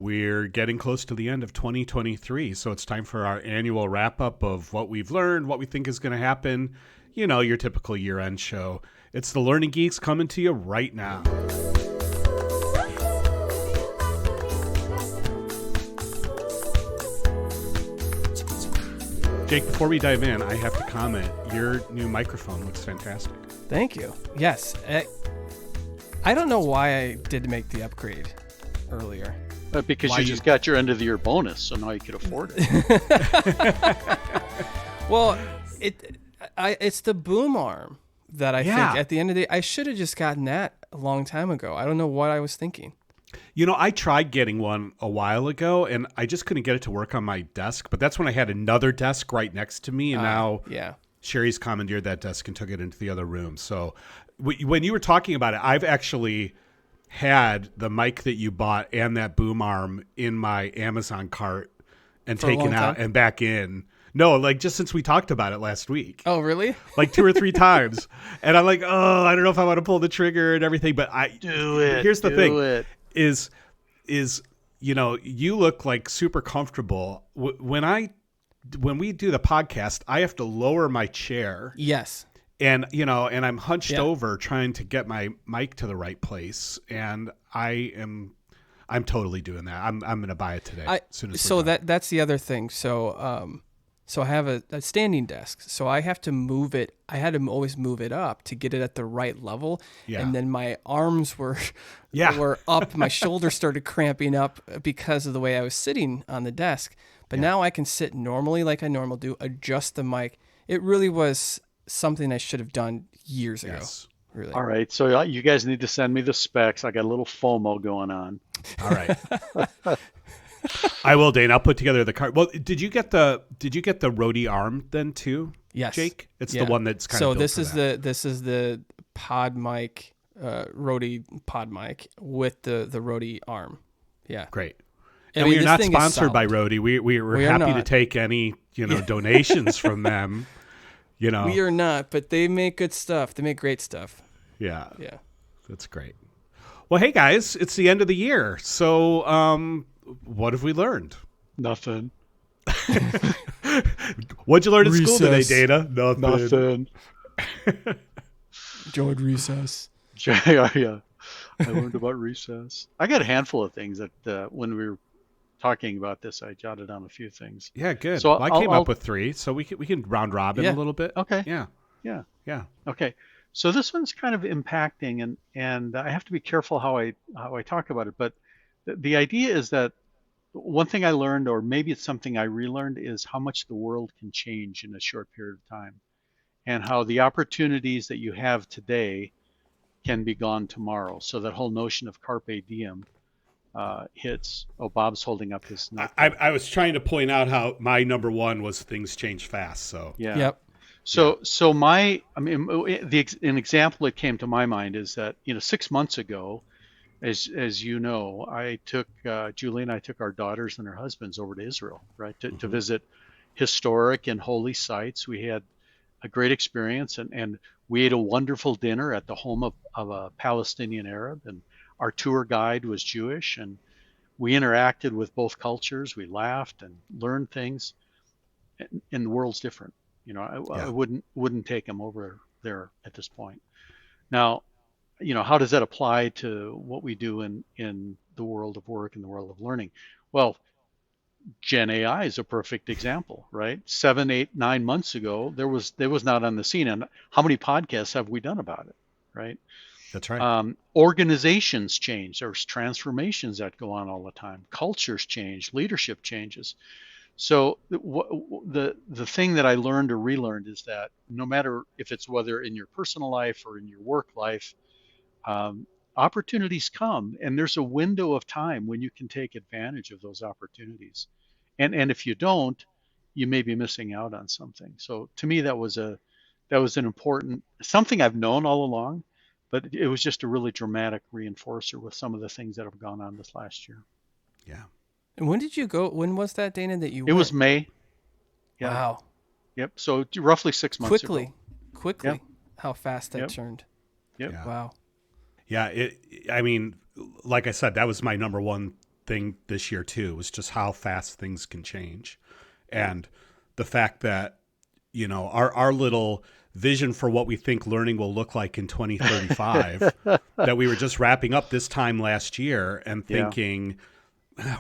We're getting close to the end of 2023, so it's time for our annual wrap-up of what we've learned, what we think is going to happen. You know, your typical year-end show. It's the Learning Geeks coming to you right now. Jake, before we dive in, I have to comment. Your new microphone looks fantastic. Thank you. Yes. I don't know why I did make the upgrade earlier. Because you just got your end of the year bonus, so now you can afford it. Well, it's the boom arm that I think at the end of the day, I should have just gotten that a long time ago. I don't know what I was thinking. You know, I tried getting one a while ago, and I just couldn't get it to work on my desk. But that's when I had another desk right next to me, and now Sherry's commandeered that desk and took it into the other room. So when you were talking about it, I've actually had the mic that you bought and that boom arm in my Amazon cart and taken out and back in. No, like just since we talked about it last week. Oh, really? Like 2 or 3 times. And I'm like, oh, I don't know if I want to pull the trigger and everything, but do it. Here's the thing is, you know, you look like super comfortable. When we do the podcast, I have to lower my chair. Yes. And, you know, and I'm hunched over trying to get my mic to the right place. And I'm totally doing that. I'm going to buy it today. As soon as that's the other thing. So I have a standing desk. So I have to move it. I had to always move it up to get it at the right level. Yeah. And then my arms were up. My shoulders started cramping up because of the way I was sitting on the desk. But now I can sit normally like I normally do, adjust the mic. It really was something I should have done years ago. Really. All right, so you guys need to send me the specs. I got a little FOMO going on. All right. I will, Dane. I'll put together the card. Well, did you get the Rode arm then too? Yes. Jake? It's the one that's kind of built this for is that. this is the pod mic, Rode pod mic with the Rode arm. Yeah. Great. And we are not sponsored by Rode. We're happy to take any, donations from them. You know, we are not, but they make good stuff. They make great stuff. Yeah. Yeah. That's great. Well, hey guys, it's the end of the year. So, what have we learned? Nothing. What'd you learn at school today, Dana? Nothing. Enjoyed recess. Yeah. I learned about recess. I got a handful of things that when we were talking about this, I jotted down a few things. Yeah, good. So I came up with 3, so we can round robin a little bit. Okay. Yeah. Okay. So this one's kind of impacting, and I have to be careful how I talk about it. But the idea is that one thing I learned, or maybe it's something I relearned, is how much the world can change in a short period of time, and how the opportunities that you have today can be gone tomorrow. So that whole notion of carpe diem hits. Oh, Bob's holding up his. I was trying to point out how my number 1 was things change fast. So yeah. Yep. So an example that came to my mind is that 6 months ago, as you know, I took Julie and I took our daughters and their husbands over to Israel, right, to visit historic and holy sites. We had a great experience, and we ate a wonderful dinner at the home of a Palestinian Arab, and our tour guide was Jewish, and we interacted with both cultures. We laughed and learned things, and the world's different. I wouldn't take them over there at this point. Now, how does that apply to what we do in the world of work and the world of learning? Well, Gen AI is a perfect example, right? 7, 8, 9 months ago, there was not on the scene. And how many podcasts have we done about it, right? That's right. Organizations change. There's transformations that go on all the time. Cultures change. Leadership changes. So the thing that I learned or relearned is that no matter if it's whether in your personal life or in your work life, opportunities come, and there's a window of time when you can take advantage of those opportunities. And if you don't, you may be missing out on something. So to me, that was an important, something I've known all along, but it was just a really dramatic reinforcer with some of the things that have gone on this last year. Yeah. And when did you go? When was that, Dana, that you went? It was May. Yeah. Wow. Yep. So roughly 6 months ago. Quickly. Yep. How fast that turned. Yep. Yeah. Wow. Yeah. I mean, like I said, that was my number 1 thing this year too, was just how fast things can change. And the fact that, our little vision for what we think learning will look like in 2035, that we were just wrapping up this time last year and thinking,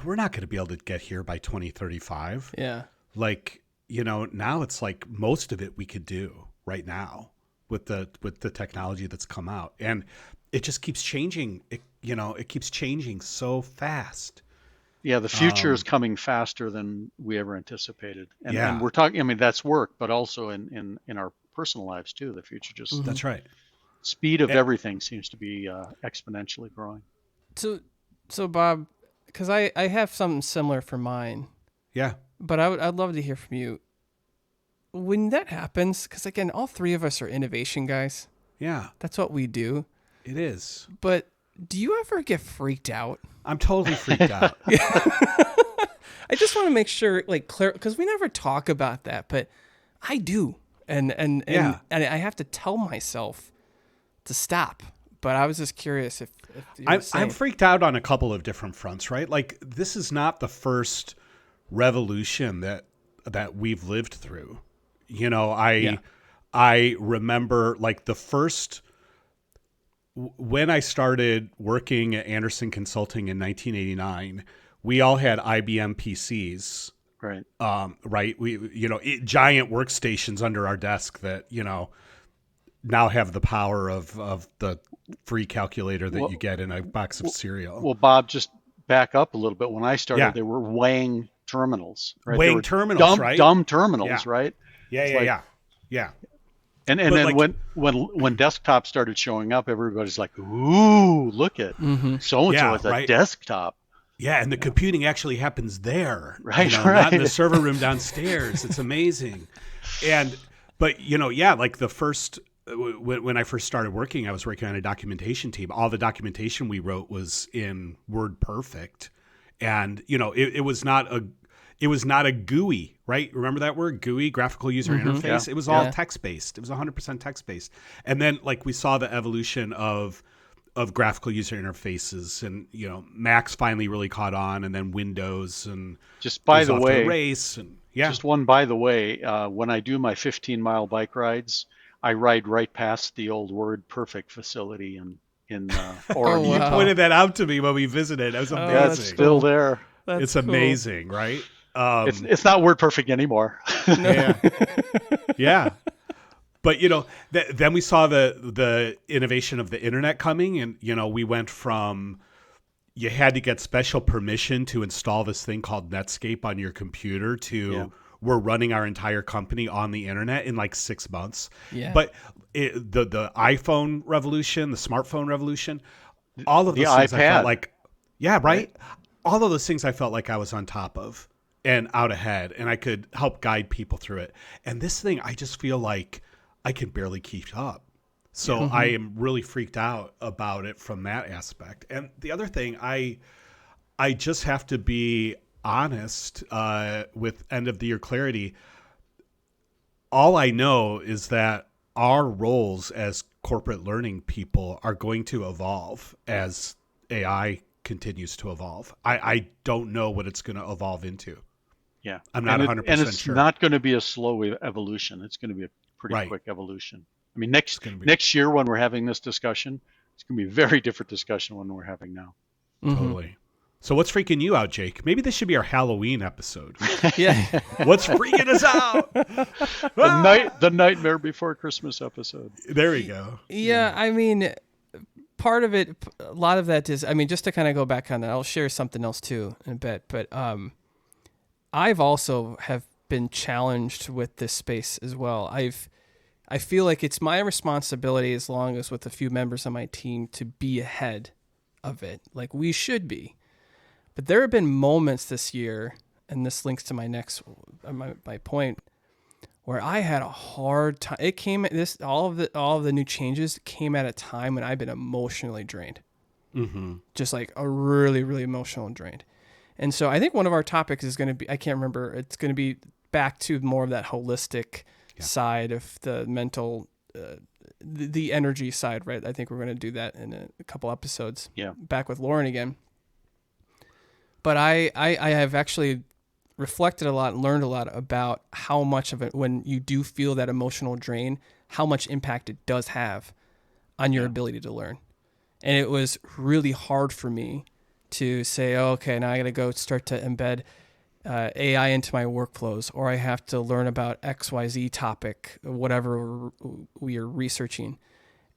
we're not going to be able to get here by 2035. Yeah. Like, now it's like most of it we could do right now with the technology that's come out. And it just keeps changing. It keeps changing so fast. Yeah, the future is coming faster than we ever anticipated. And, yeah. and we're talking, I mean, that's work, but also in our personal lives too. The future just, that's right. Speed of everything seems to be exponentially growing. So Bob, because I have something similar for mine. Yeah. But I'd love to hear from you. When that happens, because again, all three of us are innovation guys. Yeah. That's what we do. It is. But do you ever get freaked out? I'm totally freaked out. I just want to make sure, like, clear, because we never talk about that, but I do. And I have to tell myself to stop. But I was just curious if I'm freaked out on a couple of different fronts, right? Like, this is not the first revolution that we've lived through. I remember, like, the first, when I started working at Anderson Consulting in 1989, we all had IBM PCs. Right. Right. We, giant workstations under our desk that, now have the power of the free calculator that you get in a box of cereal. Well, Bob, just back up a little bit. When I started, there were Wang terminals, right? Wang terminals, right? Dumb terminals, right? Yeah. And then like, when desktops started showing up, everybody's like, "Ooh, look at so-and-so with a desktop." Yeah, and the computing actually happens there, right? Not in the server room downstairs. It's amazing. But like the first, when I first started working, I was working on a documentation team. All the documentation we wrote was in WordPerfect, and it was not a GUI, right? Remember that word, GUI, graphical user interface? Yeah. It was all text-based. It was 100% text-based. And then, like, we saw the evolution of graphical user interfaces, and Macs finally really caught on, and then Windows, and just by the way, race, and just one by the way, when I do my 15-mile bike rides, I ride right past the old WordPerfect facility in Oregon. You pointed that out to me when we visited. It was amazing. Yeah, it's still there. It's amazing, right? It's not WordPerfect anymore. Yeah. But then we saw the innovation of the internet coming, and we went from, you had to get special permission to install this thing called Netscape on your computer to we're running our entire company on the internet in like 6 months. Yeah. But the iPhone revolution, the smartphone revolution, all of those things iPad. I felt like, right? All of those things I felt like I was on top of and out ahead, and I could help guide people through it. And this thing, I just feel like I can barely keep up. So I am really freaked out about it from that aspect. And the other thing, I just have to be honest with end of the year clarity. All I know is that our roles as corporate learning people are going to evolve as AI continues to evolve. I don't know what it's going to evolve into. Yeah. I'm not 100% sure. And it's not going to be a slow evolution. It's going to be a pretty quick evolution. I mean, next year when we're having this discussion, it's going to be a very different discussion than we're having now. Totally. So what's freaking you out, Jake? Maybe this should be our Halloween episode. Yeah. What's freaking us out? The Nightmare Before Christmas episode. There we go. Yeah, I mean, part of it, a lot of that is, I mean, just to kind of go back on that, I'll share something else too in a bit, but I've also have been challenged with this space as well. I feel like it's my responsibility, as long as with a few members on my team, to be ahead of it. Like we should be. But there have been moments this year, and this links to my next my point, where I had a hard time. It came all of the new changes came at a time when I've been emotionally drained. Just like a really, really emotional drained. And so I think one of our topics is going to be, I can't remember, it's going to be back to more of that holistic side of the mental, the energy side, right? I think we're going to do that in a couple episodes. Yeah. Back with Lauren again. But I have actually reflected a lot and learned a lot about how much of it, when you do feel that emotional drain, how much impact it does have on your ability to learn. And it was really hard for me to say, oh, okay, now I got to go start to embed AI into my workflows, or I have to learn about XYZ topic, whatever we are researching.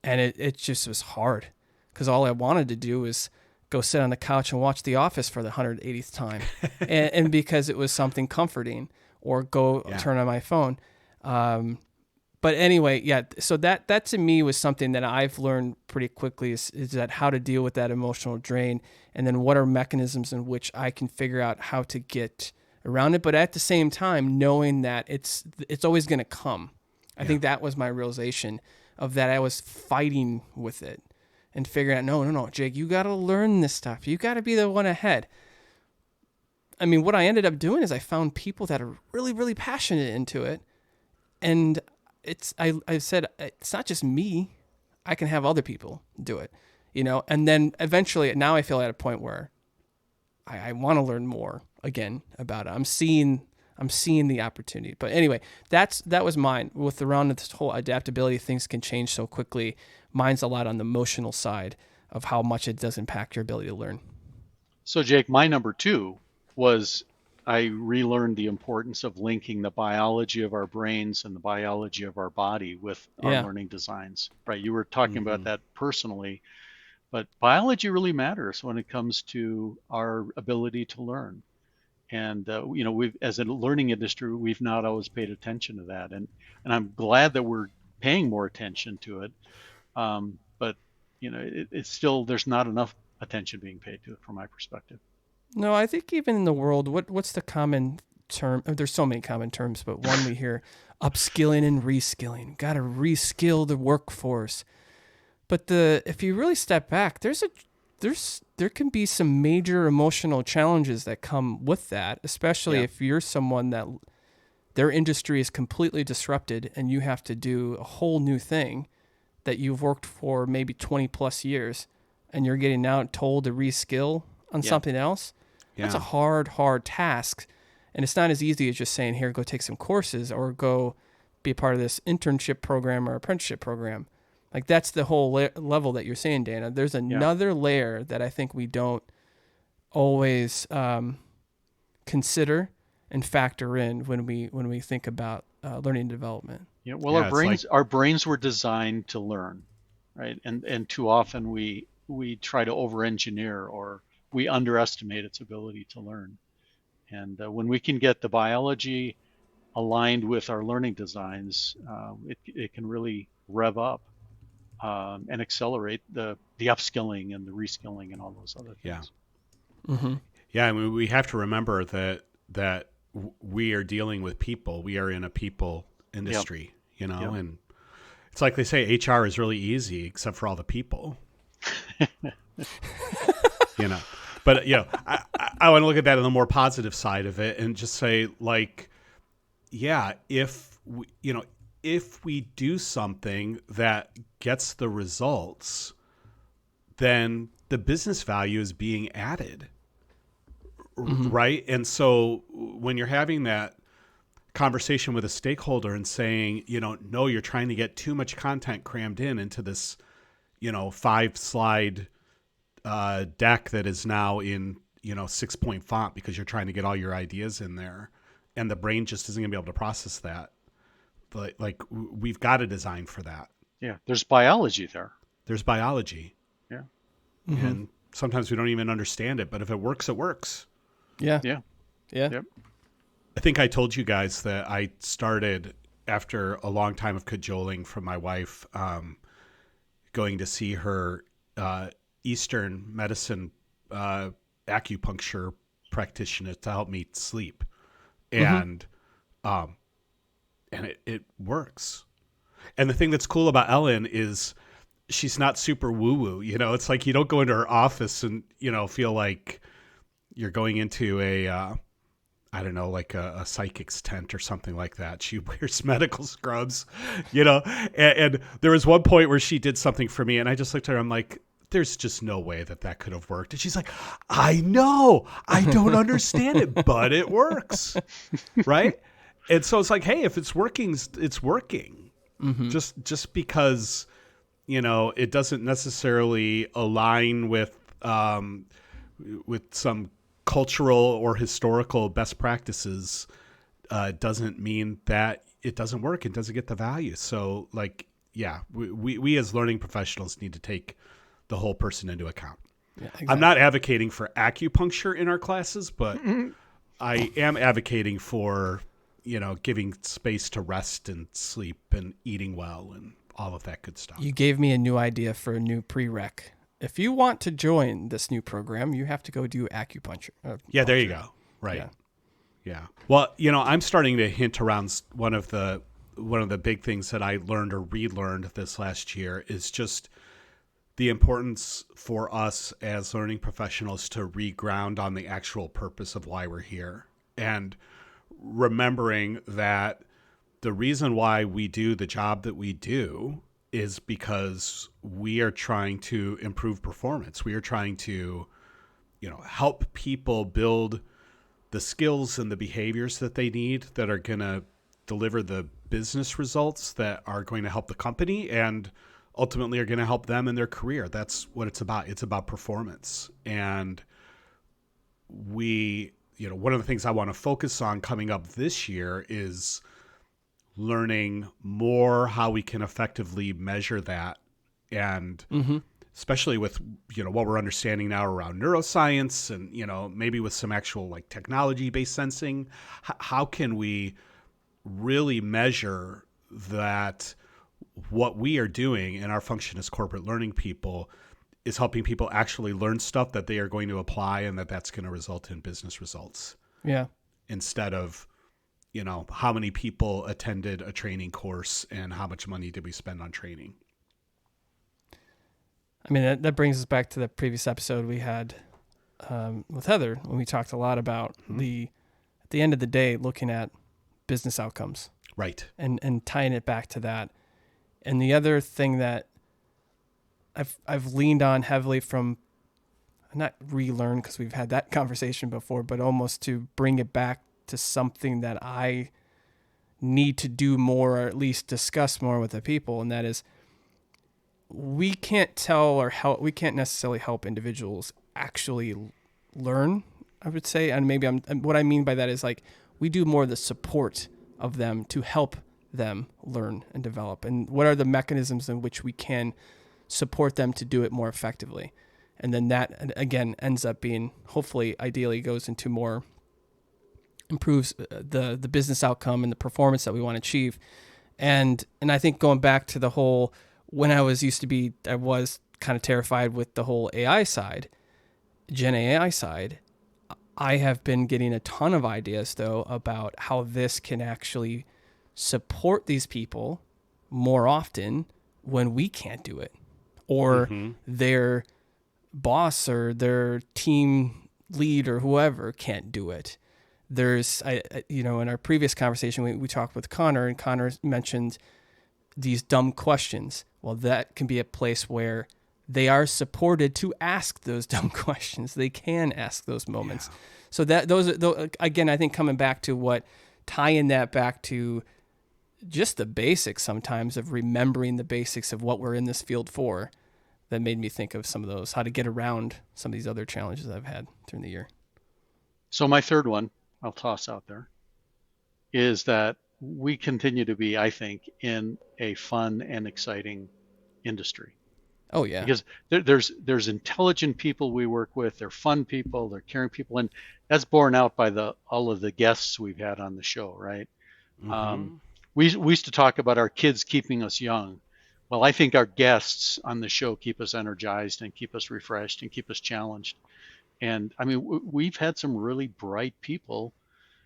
And it just was hard because all I wanted to do was go sit on the couch and watch The Office for the 180th time. and because it was something comforting, or go turn on my phone. But anyway, so that to me was something that I've learned pretty quickly is that how to deal with that emotional drain, and then what are mechanisms in which I can figure out how to get around it. But at the same time, knowing that it's always going to come. I think that was my realization of that. I was fighting with it and figuring out, no, Jake, you got to learn this stuff. You got to be the one ahead. I mean, what I ended up doing is I found people that are really, really passionate into it. And I said, it's not just me. I can have other people do it, and then eventually now I feel at a point where I want to learn more again about it. I'm seeing the opportunity. But anyway, that was mine. With around this whole adaptability, things can change so quickly. Mine's a lot on the emotional side of how much it does impact your ability to learn. So Jake, my number 2 was I relearned the importance of linking the biology of our brains and the biology of our body with our learning designs, right? You were talking about that personally, but biology really matters when it comes to our ability to learn. And, we've, as a learning industry, we've not always paid attention to that. And I'm glad that we're paying more attention to it. But, it's still, there's not enough attention being paid to it from my perspective. No, I think even in the world, what's the common term? There's so many common terms, but one we hear, upskilling and reskilling. Got to reskill the workforce. But if you really step back, there can be some major emotional challenges that come with that, especially if you're someone that their industry is completely disrupted and you have to do a whole new thing that you've worked for maybe 20 plus years, and you're getting now told to reskill on something else. That's a hard task. And it's not as easy as just saying, here, go take some courses or go be a part of this internship program or apprenticeship program. Like, that's the whole level that you're saying, Dana. There's another layer that I think we don't always consider and factor in when we think about learning and development. Yeah, well, our brains were designed to learn, right? And too often we try to over-engineer, or we underestimate its ability to learn. And when we can get the biology aligned with our learning designs, it can really rev up and accelerate the upskilling and the reskilling and all those other things. Yeah. Mm-hmm. Yeah, I mean, we have to remember that we are dealing with people. We are in a people industry, and it's like they say HR is really easy except for all the people. But I want to look at that on the more positive side of it and just say, like, if we do something that gets the results, then the business value is being added, right? And so when you're having that conversation with a stakeholder and saying, no, you're trying to get too much content crammed into this, 5-slide deck that is now in 6-point font because you're trying to get all your ideas in there, and the brain just isn't gonna be able to process that. But we've got a design for that. Yeah, there's biology there. There's biology. Yeah. Mm-hmm. And sometimes we don't even understand it, but if it works, it works. Yeah. Yep. I think I told you guys that I started, after a long time of cajoling from my wife, going to see her Eastern medicine acupuncture practitioner to help me sleep. And it works. And the thing that's cool about Ellen is she's not super woo-woo. It's like you don't go into her office and, feel like you're going into a psychic's tent or something like that. She wears medical scrubs, and there was one point where she did something for me, and I just looked at her, I'm like, there's just no way that could have worked. And she's like, I know, I don't understand it, but it works. Right. And so it's like, hey, if it's working, it's working. Mm-hmm. Just because, it doesn't necessarily align with some cultural or historical best practices, doesn't mean that it doesn't work. It doesn't get the value. So like, yeah, we as learning professionals need to take the whole person into account. Yeah, exactly. I'm not advocating for acupuncture in our classes, but I am advocating for, giving space to rest and sleep and eating well and all of that good stuff. You gave me a new idea for a new prereq. If you want to join this new program, you have to go do acupuncture. Yeah, there you go. Right. Yeah. Well, I'm starting to hint around one of the big things that I learned or relearned this last year is just the importance for us as learning professionals to reground on the actual purpose of why we're here, and remembering that the reason why we do the job that we do is because we are trying to improve performance. We are trying to, help people build the skills and the behaviors that they need that are going to deliver the business results that are going to help the company and ultimately are going to help them in their career. That's what it's about. It's about performance. And one of the things I want to focus on coming up this year is learning more how we can effectively measure that. And especially with, what we're understanding now around neuroscience and, maybe with some actual like technology-based sensing, how can we really measure that what we are doing in our function as corporate learning people is helping people actually learn stuff that they are going to apply and that's going to result in business results. Yeah. Instead of, how many people attended a training course and how much money did we spend on training? I mean, that brings us back to the previous episode we had with Heather when we talked a lot about at the end of the day, looking at business outcomes. Right. And tying it back to that. And the other thing that I've leaned on heavily from, not relearn because we've had that conversation before, but almost to bring it back to something that I need to do more, or at least discuss more with the people. And that is, we can't we can't necessarily help individuals actually learn, I would say. And maybe what I mean by that is like, we do more of the support of them to help them learn and develop. And what are the mechanisms in which we can support them to do it more effectively? And then that, again, ends up being, hopefully, ideally goes into more, improves the business outcome and the performance that we want to achieve. And I think going back to the whole, when I was kind of terrified with the whole AI side, Gen AI side, I have been getting a ton of ideas, though, about how this can actually support these people more often when we can't do it, or their boss or their team lead or whoever can't do it. There's, in our previous conversation, we talked with Connor, and Connor mentioned these dumb questions. Well, that can be a place where they are supported to ask those dumb questions. They can ask those moments. Yeah. So those again, I think coming back to tying that back to just the basics sometimes of remembering the basics of what we're in this field for, that made me think of some of those, how to get around some of these other challenges I've had during the year. So my third one I'll toss out there is that we continue to be, I think, in a fun and exciting industry. Oh yeah. Because there's intelligent people we work with, they're fun people, they're caring people, and that's borne out by all of the guests we've had on the show, right? We used to talk about our kids keeping us young. Well, I think our guests on the show keep us energized and keep us refreshed and keep us challenged. And I mean, we've had some really bright people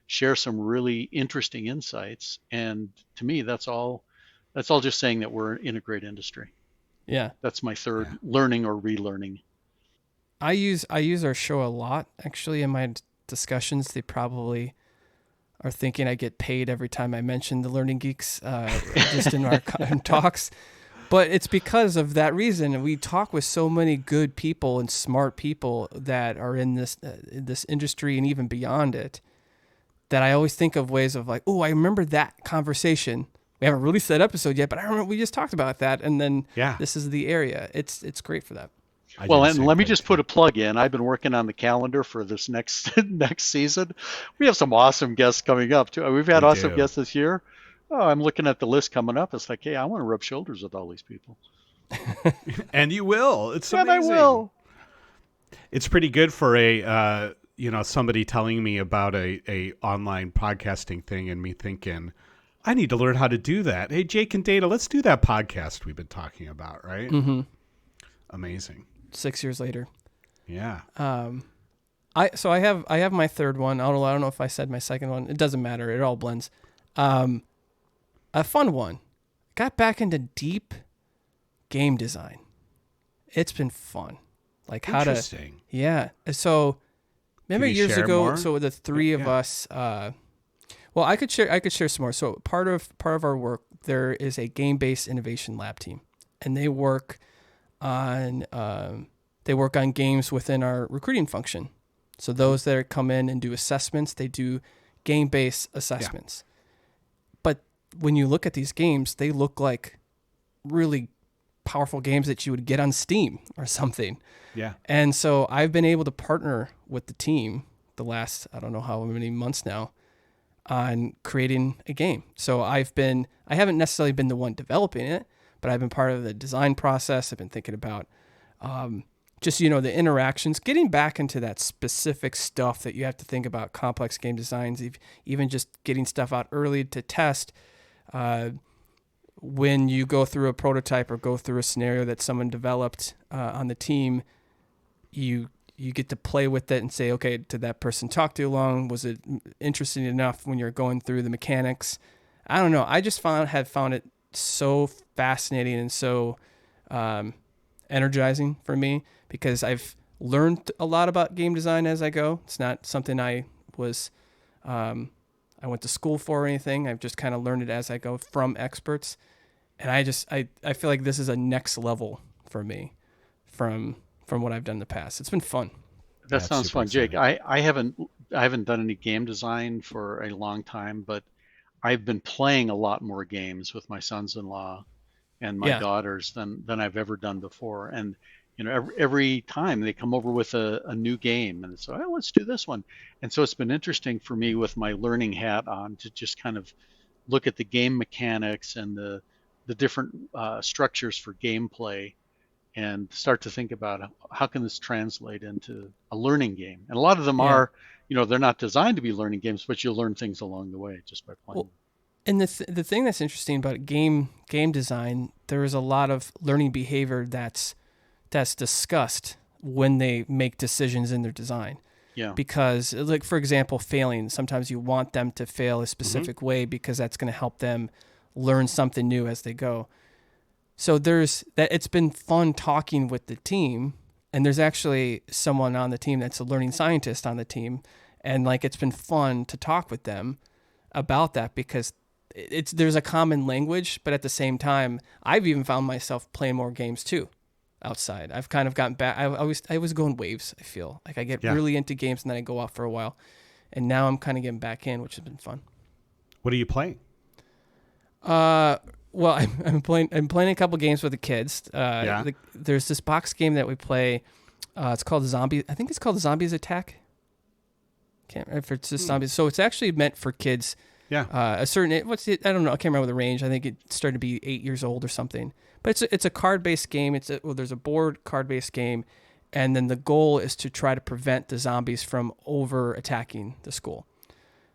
share some really interesting insights. And to me, that's all just saying that we're in a great industry. Yeah. That's my third, learning or relearning. I use our show a lot, actually, in my discussions. They probably are thinking I get paid every time I mention the Learning Geeks, just in our talks. But it's because of that reason. And we talk with so many good people and smart people that are in this industry and even beyond it, that I always think of ways of like, oh, I remember that conversation. We haven't released that episode yet, but I remember we just talked about that. And then this is the area. It's great for that. Well, and let me just put a plug in. I've been working on the calendar for this next season. We have some awesome guests coming up too. We've had awesome guests this year. Oh, I'm looking at the list coming up. It's like, hey, I want to rub shoulders with all these people. And you will. It's amazing. And I will. It's pretty good for a somebody telling me about a online podcasting thing and me thinking, I need to learn how to do that. Hey, Jake and Data, let's do that podcast we've been talking about, right? Mm-hmm. Amazing. 6 years later. Yeah. I have my third one. I don't know if I said my second one. It doesn't matter. It all blends. A fun one. Got back into deep game design. It's been fun. Like how to. Interesting. Yeah. So remember years ago. More? So the three of us. Well, I could share some more. So part of our work, there is a game-based innovation lab team, and they work on games within our recruiting function. So those that come in and do assessments, they do game-based assessments. Yeah. But when you look at these games, they look like really powerful games that you would get on Steam or something. Yeah. And so I've been able to partner with the team the last, I don't know how many months now, on creating a game. So I haven't necessarily been the one developing it, but I've been part of the design process. I've been thinking about just, the interactions, getting back into that specific stuff that you have to think about, complex game designs, even just getting stuff out early to test. When you go through a prototype or go through a scenario that someone developed on the team, you get to play with it and say, okay, did that person talk too long? Was it interesting enough when you're going through the mechanics? I don't know. I just have found it so fascinating and so energizing for me, because I've learned a lot about game design as I go. It's not something I went to school for or anything. I've just kind of learned it as I go from experts. And I feel like this is a next level for me from what I've done in the past. It's been fun. That sounds fun, Jake. I haven't done any game design for a long time, but I've been playing a lot more games with my sons-in-law and my daughters than I've ever done before. And every time they come over with a new game, and so let's do this one. And so it's been interesting for me with my learning hat on to just kind of look at the game mechanics and the different structures for gameplay, and start to think about how can this translate into a learning game. And a lot of them are, they're not designed to be learning games, but you'll learn things along the way just by playing. Well, and the thing that's interesting about game design, there is a lot of learning behavior that's discussed when they make decisions in their design. Yeah. Because, like, for example, failing. Sometimes you want them to fail a specific way because that's going to help them learn something new as they go. So it's been fun talking with the team, and there's actually someone on the team that's a learning scientist on the team, and it's been fun to talk with them about that, because there's a common language, but at the same time, I've even found myself playing more games too outside. I've kind of gotten back. I was going waves. I feel like I get really into games and then I go off for a while, and now I'm kind of getting back in, which has been fun. What are you playing? Well, I'm playing a couple games with the kids. There's this box game that we play. It's called Zombie. I think it's called Zombies Attack. Can't remember if it's just zombies. So it's actually meant for kids. Yeah. I don't know. I can't remember the range. I think it started to be 8 years old or something. But it's a card-based game. There's a board card-based game, and then the goal is to try to prevent the zombies from over attacking the school.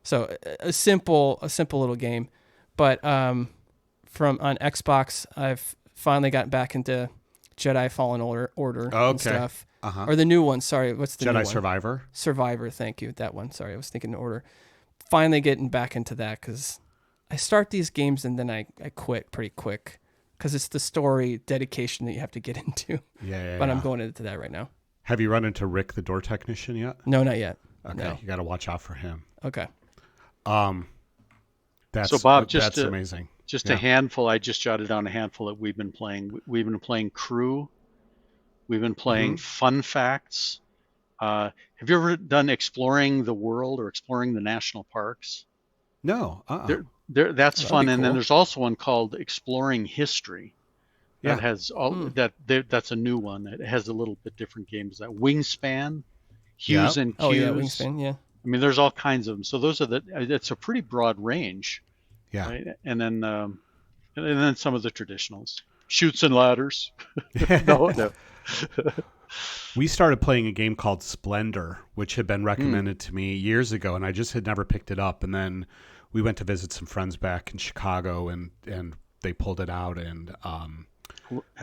So a simple little game, but from on Xbox, I've finally gotten back into Jedi Fallen Order and stuff. Uh-huh. Or the new one. Sorry, what's the new one? Jedi Survivor. Survivor, thank you. That one. Sorry, I was thinking in order. Finally getting back into that, because I start these games and then I quit pretty quick, because it's the story dedication that you have to get into. But I'm going into that right now. Have you run into Rick, the door technician, yet? No, not yet. Okay, no. You got to watch out for him. Okay. That's so Bob, that's amazing. Just a handful. I just jotted down a handful that we've been playing. We've been playing Crew. We've been playing Fun Facts. Have you ever done Exploring the World or Exploring the National Parks? No. That's fun. And then there's also one called Exploring History. That has that's a new one. It has a little bit different games. That Wingspan, Hues and Cues. Oh yeah, Wingspan. Yeah. I mean, there's all kinds of them. So those are it's a pretty broad range. Yeah. Right? And then some of the traditionals, Chutes and Ladders. No. We started playing a game called Splendor, which had been recommended to me years ago, and I just had never picked it up. And then we went to visit some friends back in Chicago, and they pulled it out, and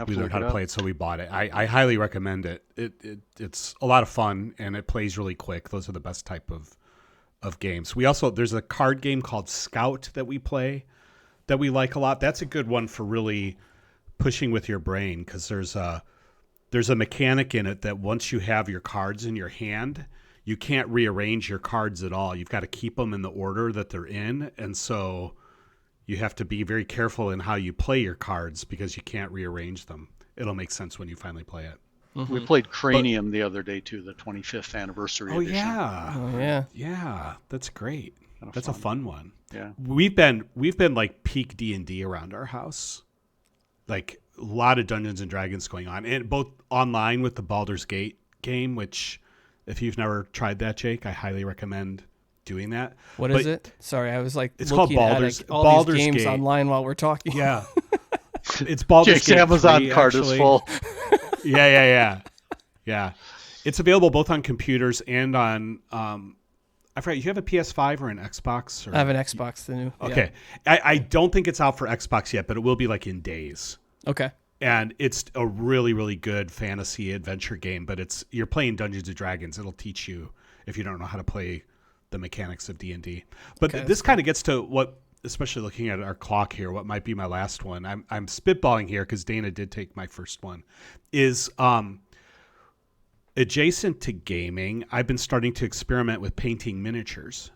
we learned how to play it, so we bought it. I highly recommend it. It's a lot of fun, and it plays really quick. Those are the best type of games. There's a card game called Scout that we play that we like a lot. That's a good one for really pushing with your brain, because there's a mechanic in it that once you have your cards in your hand, you can't rearrange your cards at all. You've got to keep them in the order that they're in, and so you have to be very careful in how you play your cards because you can't rearrange them. It'll make sense when you finally play it. Mm-hmm. We played Cranium the other day too, the 25th anniversary edition. Yeah, that's great. That's a fun one. Yeah, we've been like peak D&D around our house, like a lot of Dungeons and Dragons going on, and both online with the Baldur's Gate game, which if you've never tried that, Jake, I highly recommend doing that. What is it? Sorry, I was like it's called Baldur's these games Gate online while we're talking. Yeah, it's Baldur's Jake's Gate Amazon 3, card actually. is full. Yeah. It's available both on computers and on. I forgot. You have a PS5 or an Xbox? Or... I have an Xbox. The new. Okay, yeah. I don't think it's out for Xbox yet, but it will be like in days. Okay. And it's a really, really good fantasy adventure game, but you're playing Dungeons and Dragons. It'll teach you if you don't know how to play the mechanics of D&D. But this kind of gets to what, especially looking at our clock here, what might be my last one. I'm spitballing here because Dana did take my first one. Is adjacent to gaming, I've been starting to experiment with painting miniatures.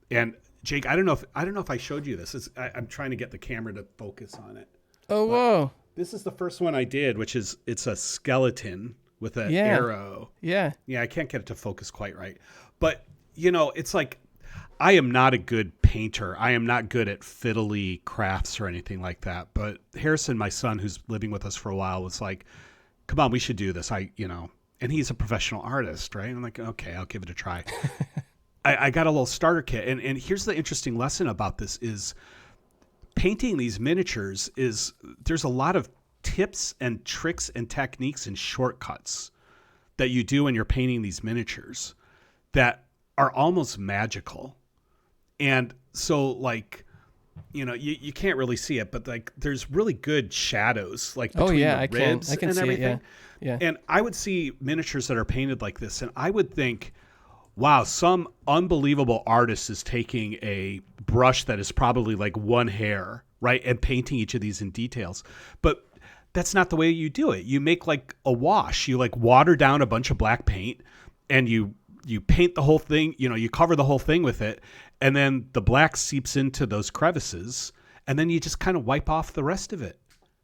And Jake, I don't know if I showed you this. I'm trying to get the camera to focus on it. Oh, whoa. This is the first one I did, which is it's a skeleton with an arrow. Yeah. Yeah, I can't get it to focus quite right. But, it's like I am not a good painter. I am not good at fiddly crafts or anything like that. But Harrison, my son, who's living with us for a while, was like, come on, we should do this. And he's a professional artist, right? And I'm like, okay, I'll give it a try. I got a little starter kit. And here's the interesting lesson about this is painting these miniatures there's a lot of tips and tricks and techniques and shortcuts that you do when you're painting these miniatures that are almost magical. And so like, you can't really see it, but like there's really good shadows like between the ribs I can and see everything. It, yeah. And I would see miniatures that are painted like this, and I would think, wow, some unbelievable artist is taking a brush that is probably like one hair, right, and painting each of these in details. But that's not the way you do it. You make like a wash. You like water down a bunch of black paint, and you paint the whole thing. You cover the whole thing with it, and then the black seeps into those crevices, and then you just kind of wipe off the rest of it.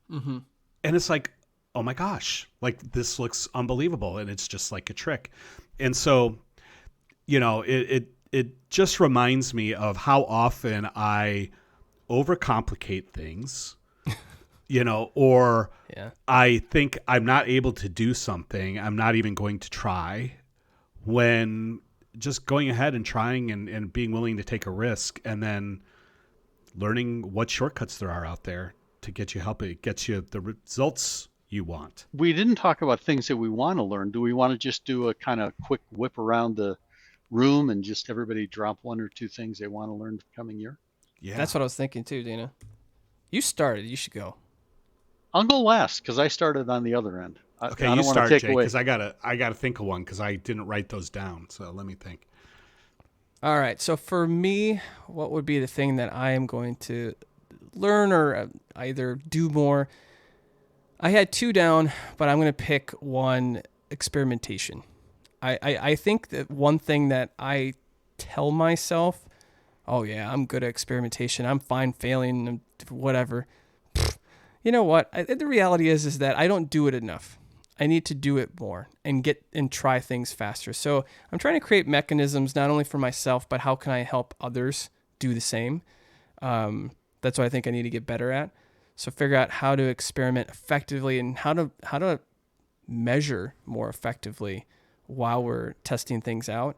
Mm-hmm. And it's like, oh my gosh, like this looks unbelievable, and it's just like a trick. And so, it just reminds me of how often I overcomplicate things, or I think I'm not able to do something. I'm not even going to try, when just going ahead and trying and being willing to take a risk, and then learning what shortcuts there are out there to get you it gets you the results you want. We didn't talk about things that we want to learn. Do we want to just do a kind of quick whip around the room and just everybody drop one or two things they want to learn the coming year? Yeah, that's what I was thinking too, Dana. You started. You should go. I'll go last because I started on the other end. Okay, you start, Jake, because I gotta think of one because I didn't write those down. So let me think. All right. So for me, what would be the thing that I am going to learn or either do more? I had two down, but I'm going to pick one: experimentation. I think that one thing that I tell myself oh yeah, I'm good at experimentation. I'm fine failing and whatever. You know what? The reality is that I don't do it enough. I need to do it more and try things faster. So I'm trying to create mechanisms not only for myself, but how can I help others do the same? That's what I think I need to get better at. So figure out how to experiment effectively and how to measure more effectively while we're testing things out.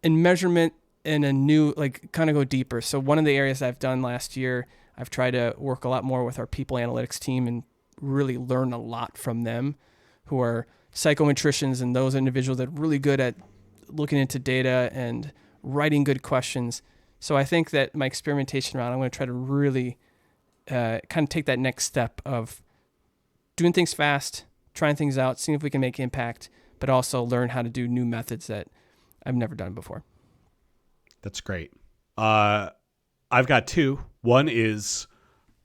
And measurement in a new, kind of go deeper. So one of the areas I've done last year, I've tried to work a lot more with our people analytics team and really learn a lot from them, who are psychometricians and those individuals that are really good at looking into data and writing good questions. So I think that my experimentation round, I'm going to try to really kind of take that next step of doing things fast, trying things out, seeing if we can make impact, but also learn how to do new methods that I've never done before. That's great. I've got two. One is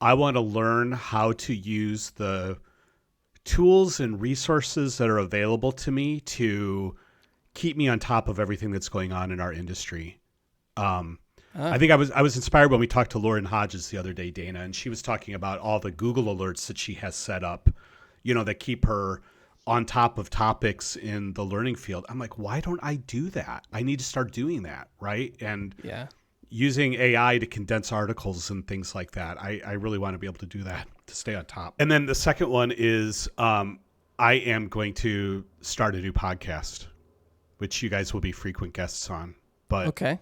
I want to learn how to use the tools and resources that are available to me to keep me on top of everything that's going on in our industry. I think I was inspired when we talked to Lauren Hodges the other day, Dana, and she was talking about all the Google alerts that she has set up, that keep her on top of topics in the learning field. I'm like, why don't I do that? I need to start doing that, right? And using AI to condense articles and things like that. I really want to be able to do that to stay on top. And then the second one is I am going to start a new podcast, which you guys will be frequent guests on. But okay.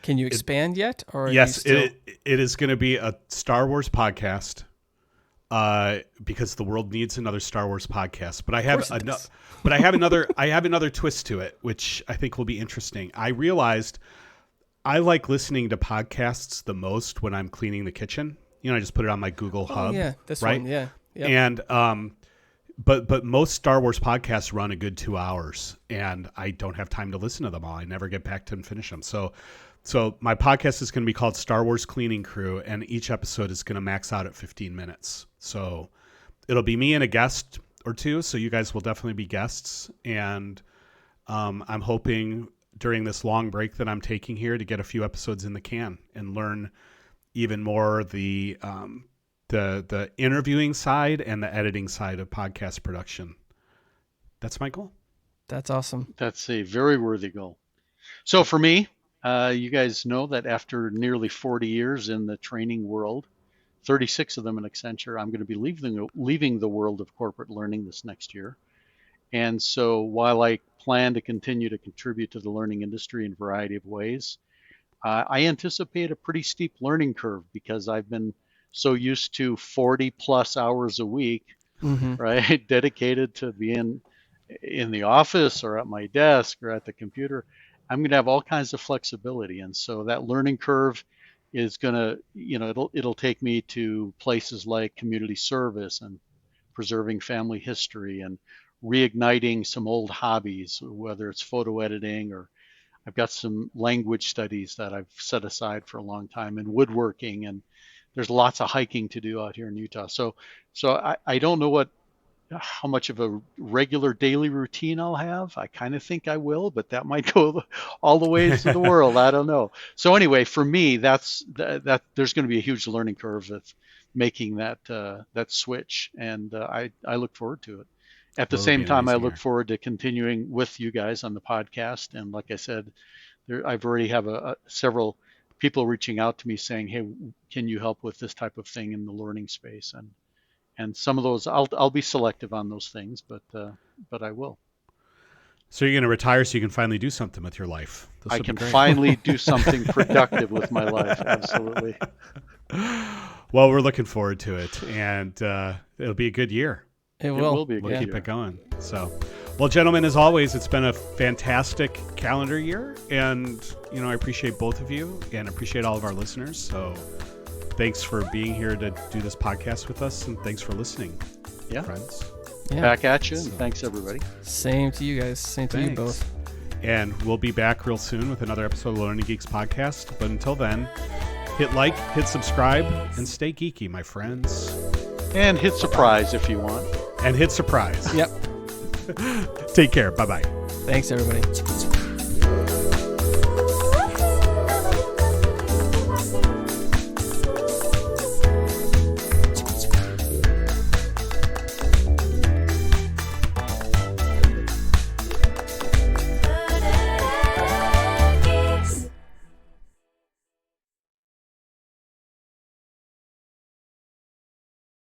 Can you expand yet? Or yes, it is going to be a Star Wars podcast because the world needs another Star Wars podcast. But I have another twist to it, which I think will be interesting. I realized I like listening to podcasts the most when I'm cleaning the kitchen. I just put it on my Google Hub. Yeah, this right? one, yeah. Yep. And but most Star Wars podcasts run a good 2 hours, and I don't have time to listen to them all. I never get back to and finish them. So my podcast is going to be called Star Wars Cleaning Crew, and each episode is going to max out at 15 minutes. So it'll be me and a guest or two. So you guys will definitely be guests, and I'm hoping during this long break that I'm taking here to get a few episodes in the can and learn even more the interviewing side and the editing side of podcast production. That's my goal. That's awesome. That's a very worthy goal. So for me, you guys know that after nearly 40 years in the training world, 36 of them in Accenture, I'm going to be leaving the world of corporate learning this next year. And so while I plan to continue to contribute to the learning industry in a variety of ways, I anticipate a pretty steep learning curve because I've been so used to 40 plus hours a week, right, dedicated to being in the office or at my desk or at the computer. I'm going to have all kinds of flexibility. And so that learning curve is going to, it'll take me to places like community service and preserving family history and reigniting some old hobbies, whether it's photo editing or I've got some language studies that I've set aside for a long time and woodworking, and there's lots of hiking to do out here in Utah. So I don't know how much of a regular daily routine I'll have. I kind of think I will, but that might go all the ways to the world. I don't know. So anyway, for me, that there's going to be a huge learning curve of making that switch, and I look forward to it. At the same time, I look forward to continuing with you guys on the podcast. And like I said, I've already have several people reaching out to me saying, "Hey, can you help with this type of thing in the learning space?" And some of those, I'll be selective on those things, but I will. So you're going to retire so you can finally do something with your life. I can finally do something productive with my life. Absolutely. Well, we're looking forward to it, and it'll be a good year. It will be a good year. We'll keep it going. So, well, gentlemen, as always, it's been a fantastic calendar year, and I appreciate both of you and appreciate all of our listeners. So thanks for being here to do this podcast with us, and thanks for listening, friends. Yeah. Back at you, and thanks, everybody. Same to you guys. Same to you both. And we'll be back real soon with another episode of the Learning Geeks podcast. But until then, hit like, hit subscribe, and stay geeky, my friends. And hit surprise if you want. And hit surprise. Yep. Take care. Bye-bye. Thanks, everybody.